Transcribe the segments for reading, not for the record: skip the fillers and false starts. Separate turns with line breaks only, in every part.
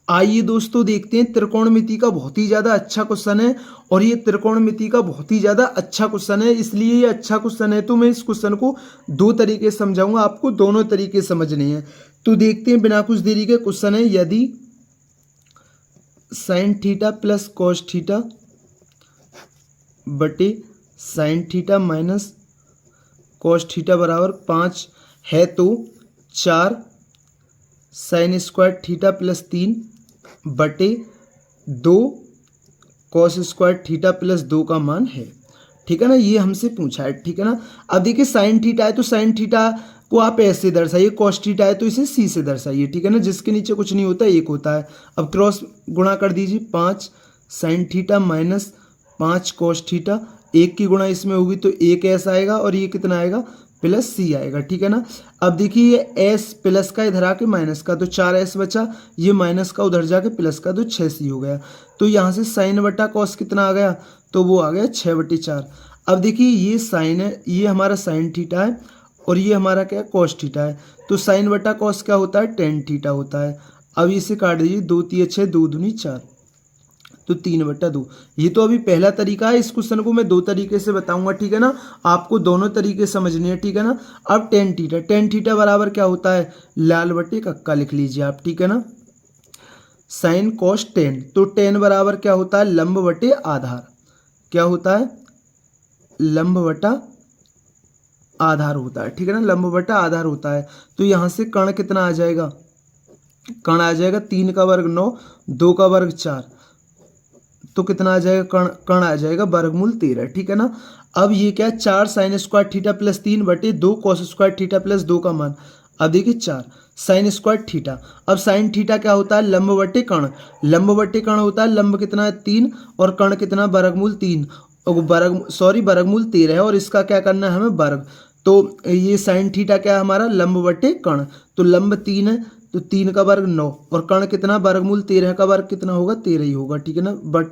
आइए दोस्तों देखते हैं, त्रिकोणमिति का बहुत ही ज़्यादा अच्छा क्वेश्चन है और ये त्रिकोणमिति का बहुत ही ज़्यादा अच्छा क्वेश्चन है, इसलिए ये अच्छा क्वेश्चन है तो मैं इस क्वेश्चन को दो तरीके से समझाऊंगा, आपको दोनों तरीके समझने हैं। तो देखते हैं बिना कुछ देरी के, क्वेश्चन है यदि sine theta plus cos theta बटे sine theta minus cos theta बराबर 5 है तो 4 साइन स्क्वायर थीटा प्लस 3 बटे 2 कॉस स्क्वायर थीटा प्लस 2 का मान है। ठीक है ना, ये हमसे पूछा है। ठीक है ना, अब देखिए साइन थीटा है तो साइन थीटा को आप ऐसे दर्शाइए, कॉस थीटा है तो इसे सी से दर्शाइए। ठीक है ना, जिसके नीचे कुछ नहीं होता, एक होता है। अब क्रॉस गुणा कर दीजिए, 5 sign theta minus 5 cos theta, एक की गुणा इसमें होगी तो एक ऐसा आएगा और ये कितना आएगा, प्लस सी आएगा। ठीक है ना, अब देखिए ये एस प्लस का इधर आके माइनस का, तो 4s बचा, ये माइनस का उधर जाके प्लस का, तो 6c हो गया। तो यहाँ से साइन बटा कॉस कितना आ गया, तो वो आ गया 6/4। अब देखिए ये साइन है, ये हमारा साइन थीटा है और ये हमारा क्या है, कॉस थीटा है। तो साइन बटा कॉस क्या होता है, टेन थीटा होता है। अब इसे काट दीजिए, 2 3 6, 2 दूनी 4, तो 3/2। ये तो अभी पहला तरीका है, इस क्वेश्चन को मैं दो तरीके से बताऊंगा। ठीक है ना, आपको दोनों तरीके समझने हैं। ठीक है ना, अब टेन थीटा बराबर क्या होता है, लाल बटे कक्का लिख लीजिए आप। ठीक है ना, साइन कॉस 10, तो 10 बराबर क्या होता है, लंब बटे आधार। क्या होता है, लंब बटा आधार होता है। ठीक है ना, लंब बटा आधार होता है। तो यहाँ से कर्ण कितना आ जाएगा, कर्ण आ जाएगा 3 का वर्ग 9, 2 का वर्ग 4, तो कितना आ जाएगा, कर्ण आ जाएगा वर्गमूल 13। ठीक है ना, अब ये क्या है, 4 साइन स्क्वायर थीटा प्लस 3 बटे 2 कॉस स्क्वायर थीटा प्लस 2 का मान। अब देखिए 4 साइन स्क्वायर थीटा, अब साइन थीटा क्या होता है, लंब बटे कर्ण, लंब बटे कर्ण होता है, लंब कितना है 3 और कर्ण कितना, वर्गमूल 3, वर्गमूल 13 है और इसका क्या करना है हमें, वर्ग। तो ये साइन थीटा क्या है हमारा, लंब बटे कर्ण, तो लंब 3 है तो 3 का वर्ग 9 और कर्ण कितना, वर्गमूल 13 का वर्ग कितना होगा, 13 ही होगा। ठीक है ना, बट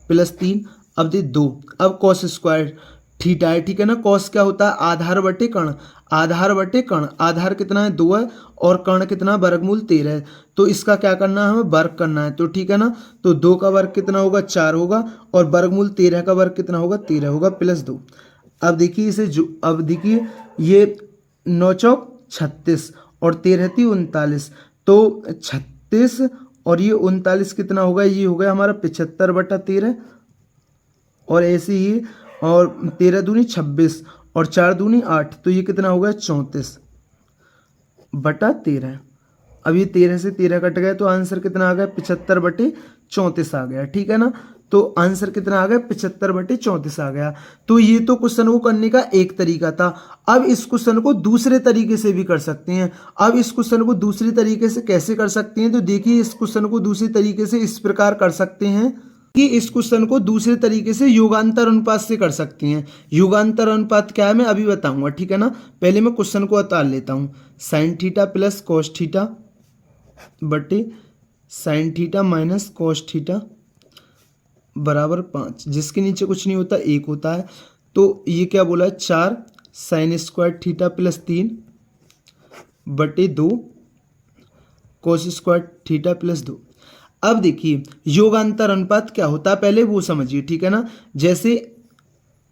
प्लस 3, अब दे 2, अब कॉस स्क्वायर थीटा है। ठीक है ना, कॉस क्या होता है, आधार बटे कर्ण, आधार बटे कर्ण, आधार कितना है 2 है और कर्ण कितना, वर्गमूल 13 है। तो इसका क्या करना है हमें, वर्ग करना है। तो ठीक है ना, तो 2 का वर्ग कितना होगा, 4 होगा और वर्गमूल 13 का वर्ग कितना होगा, 13 होगा प्लस 2। अब देखिए इसे जो, अब देखिए ये 9 चौक 36 और 13 थी 39, तो 36 और ये 39 कितना होगा, ये हो गया हमारा 75/13 और ऐसे ही, और 13 दूनी 26 और 4 दूनी 8, तो ये कितना होगा 34/13। अब ये 13 से 13 कट गया तो आंसर कितना आ गया, 75/34 आ गया। ठीक है ना, तो आंसर कितना आ गया, 75/34 आ गया। तो ये तो क्वेश्चन को करने का एक तरीका था। अब इस क्वेश्चन को दूसरे तरीके से भी कर सकते हैं। अब इस क्वेश्चन को दूसरे तरीके से कैसे कर सकते हैं, तो देखिए इस क्वेश्चन को दूसरे तरीके से इस प्रकार कर सकते हैं कि इस क्वेश्चन को दूसरे तरीके से युगांतर अनुपात से कर सकते हैं। युगांतर अनुपात क्या है मैं अभी बताऊंगा। ठीक है ना, पहले मैं क्वेश्चन को उतार लेता हूँ। Sine theta plus cos theta बटे sine theta minus cos theta बराबर 5, जिसके नीचे कुछ नहीं होता, एक होता है। तो ये क्या बोला है, 4 साइन स्क्वायर थीटा प्लस 3 बटे 2 कॉस स्क्वायर थीटा प्लस 2। अब देखिए योगांतर अनुपात क्या होता है, पहले वो समझिए। ठीक है ना, जैसे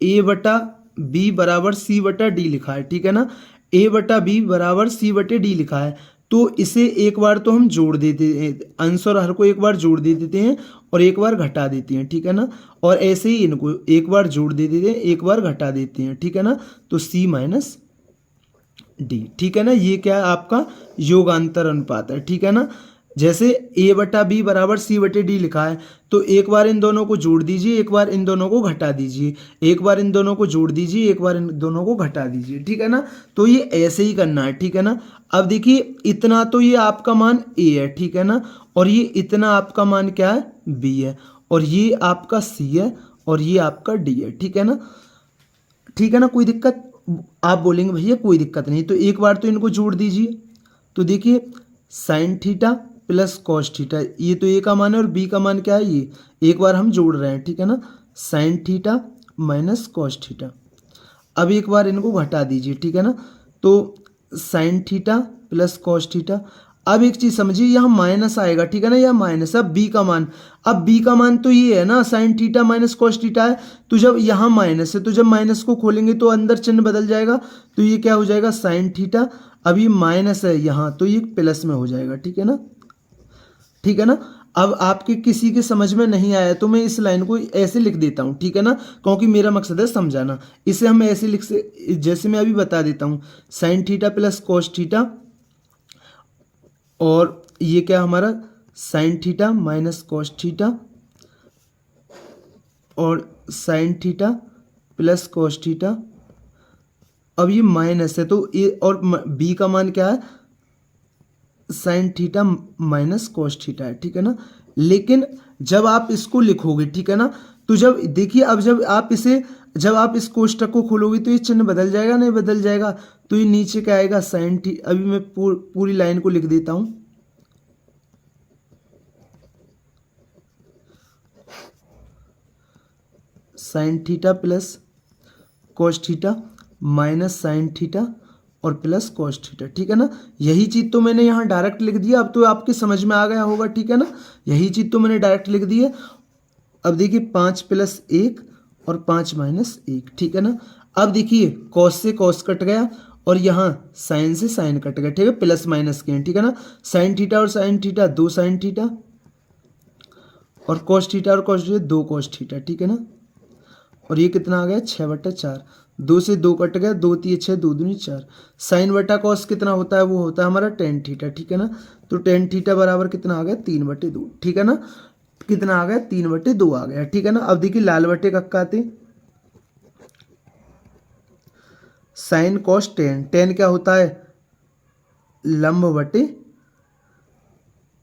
a/b बराबर c/d लिखा है। ठीक है ना, a/b बराबर c/d लिखा है, तो इसे एक बार तो हम जोड़ देते हैं, अंश और हर को एक बार जोड़ दे देते हैं और एक बार घटा देते हैं। ठीक है ना, और ऐसे ही इनको एक बार जोड़ दे देते हैं, एक बार घटा देते हैं। ठीक है ना, तो c माइनस डी। ठीक है ना, ये क्या है आपका योगांतर अनुपात है। ठीक है ना, जैसे a/b बराबर c/d लिखा है, तो एक बार इन दोनों को जोड़ दीजिए, एक बार इन दोनों को घटा दीजिए, एक बार इन दोनों को जोड़ दीजिए, एक बार इन दोनों को घटा दीजिए। ठीक है ना, तो ये ऐसे ही करना है। ठीक है ना, अब देखिए इतना तो ये आपका मान a है। ठीक है ना, और ये इतना आपका मान क्या है, b है, और ये आपका c है और ये आपका d है। ठीक है ना, ठीक है ना, कोई दिक्कत, आप बोलेंगे भैया कोई दिक्कत नहीं, तो एक बार तो इनको जोड़ दीजिए। तो देखिए sign theta plus cos theta, ये तो ए का मान है और बी का मान क्या है, ये एक बार हम जोड़ रहे हैं। ठीक है ना, sign theta minus cos theta. अब एक बार इनको घटा दीजिए। ठीक है ना, तो sign theta plus cos theta. अब एक चीज समझिए, यहाँ माइनस आएगा, ठीक है ना, यह माइनस। अब बी का मान, अब बी का मान तो ये है ना sign theta minus cos theta है, तो जब यहाँ माइनस है तो जब माइनस को खोलेंगे तो अंदर चिन्ह बदल जाएगा, तो ये क्या हो जाएगा साइन थीटा। अब ये माइनस है यहाँ तो ये प्लस में हो जाएगा, ठीक है ना, ठीक है ना। अब आपके किसी के समझ में नहीं आया तो मैं इस लाइन को ऐसे लिख देता हूँ, ठीक है ना, क्योंकि मेरा मकसद है समझाना। इसे हम ऐसे लिख से, जैसे मैं अभी बता देता हूँ, sine theta plus cos theta, और ये क्या हमारा sine theta minus cos theta, और sine theta plus cos theta. अब ये माइनस है तो ये, और बी का मान क्या है sign theta minus cos theta है, ठीक है ना। लेकिन जब आप इसको लिखोगे, ठीक है ना, तो जब देखिए, अब जब आप इस कोष्टक को खोलोगे तो ये चिन्ह बदल जाएगा, नहीं बदल जाएगा, तो ये नीचे क्या आएगा साइन थीटा। अभी मैं पूरी लाइन को लिख देता हूं, sign theta plus cos theta minus sine theta और प्लस कॉस थीटा, ठीक है ना। यही चीज तो मैंने यहाँ डायरेक्ट लिख दिया, अब तो आपके समझ में आ गया होगा, ठीक है ना। यही चीज तो मैंने डायरेक्ट लिख दी है। अब देखिए 5+1 और 5-1, ठीक है ना। अब देखिए कॉस से कॉस कट गया और यहाँ साइन से साइन कट गया, ठीक है, प्लस माइनस के हैं, ठीक है ना। साइन थीटा और साइन थीटा 2 साइन थीटा, और कॉस थीटा और कॉस थीटा 2 कॉस थीटा, ठीक है ना। और ये कितना आ गया 6/4, 2 से 2 कट गया, 2 3 6 2 दूनी 4। साइन बटा कॉस कितना होता है, वो होता है हमारा टेन थीटा, ठीक है ना। तो टेन थीटा बराबर कितना आ गया 3/2, ठीक है ना। कितना आ गया 3/2 आ गया, ठीक है ना। अब देखिए लाल बटे कक्काते, साइन कॉस टेन, टेन क्या होता है लंब बटे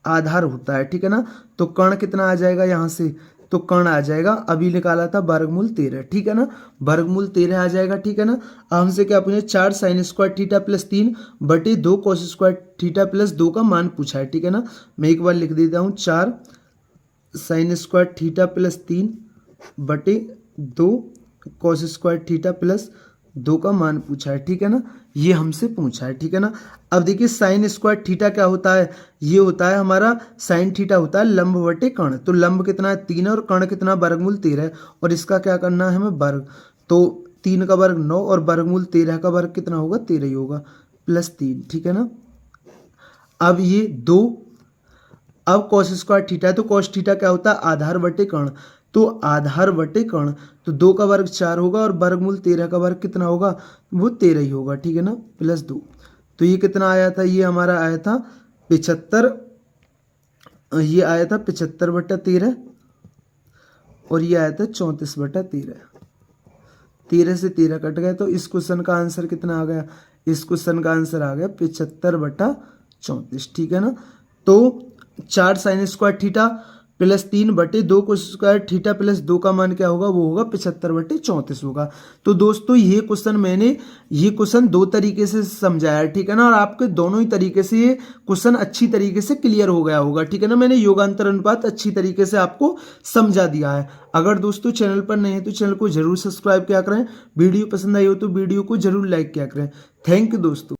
आधार होता है, ठीक है ना। तो कर्ण कितना आ जाएगा यहाँ से, तो कर्ण आ जाएगा, अभी निकाला था वर्गमूल 13, ठीक है ना, वर्गमूल 13 आ जाएगा, ठीक है ना। अब हमसे क्या पूछे 4 साइन स्क्वायर थीटा प्लस 3 बटे 2 कॉस स्क्वायर थीटा प्लस 2 का मान पूछा है, ठीक है ना। मैं एक बार लिख देता हूँ, 4 साइन स्क्वायर थीटा प्लस 3 बटे 2 कॉस स्क्वायर थीटा प्लस 2 का मान पूछा है, ठीक है ना, ये हमसे पूछा है, ठीक है ना। अब देखिए साइन स्क्वायर थीटा क्या होता है, ये होता है हमारा साइन थीटा होता है लंब बटे कर्ण, तो लंब कितना है 3 और कर्ण कितना वर्गमूल 13, और इसका क्या करना है हमें वर्ग, तो 3 का वर्ग 9 और वर्गमूल 13 का वर्ग कितना होगा 13 ही होगा, प्लस 3, ठीक है ना। अब ये 2, अब कॉस स्क्वायर थीटा है तो कॉस थीटा क्या होता है आधार बटे कर्ण, तो आधार बटे कर्ण, तो 2 का वर्ग 4 होगा और वर्गमूल 13 का वर्ग कितना होगा वो 13 ही होगा, ठीक है ना, प्लस 2। तो ये कितना आया था, ये हमारा आया था 75, ये आया था 75/13, और ये आया था 34/13। 13 से 13 कट गए, तो इस क्वेश्चन का आंसर कितना आ गया, इस क्वेश्चन का आंसर आ गया 75/34, ठीक है ना। तो 4 साइन स्क्वायर थीटा प्लस 3 बटे 2 को स्क्वायर थीटा प्लस 2 का मान क्या होगा, वो होगा 75/34 होगा। तो दोस्तों ये क्वेश्चन 2 तरीके से समझाया, ठीक है ना, और आपके दोनों ही तरीके से ये क्वेश्चन अच्छी तरीके से क्लियर हो गया होगा, ठीक है ना। मैंने योगांतर अनुपात अच्छी तरीके से आपको समझा दिया है। अगर दोस्तों चैनल पर नए हैं तो चैनल को जरूर सब्सक्राइब किया करें, वीडियो पसंद आई हो तो वीडियो को जरूर लाइक किया करें। थैंक यू दोस्तों।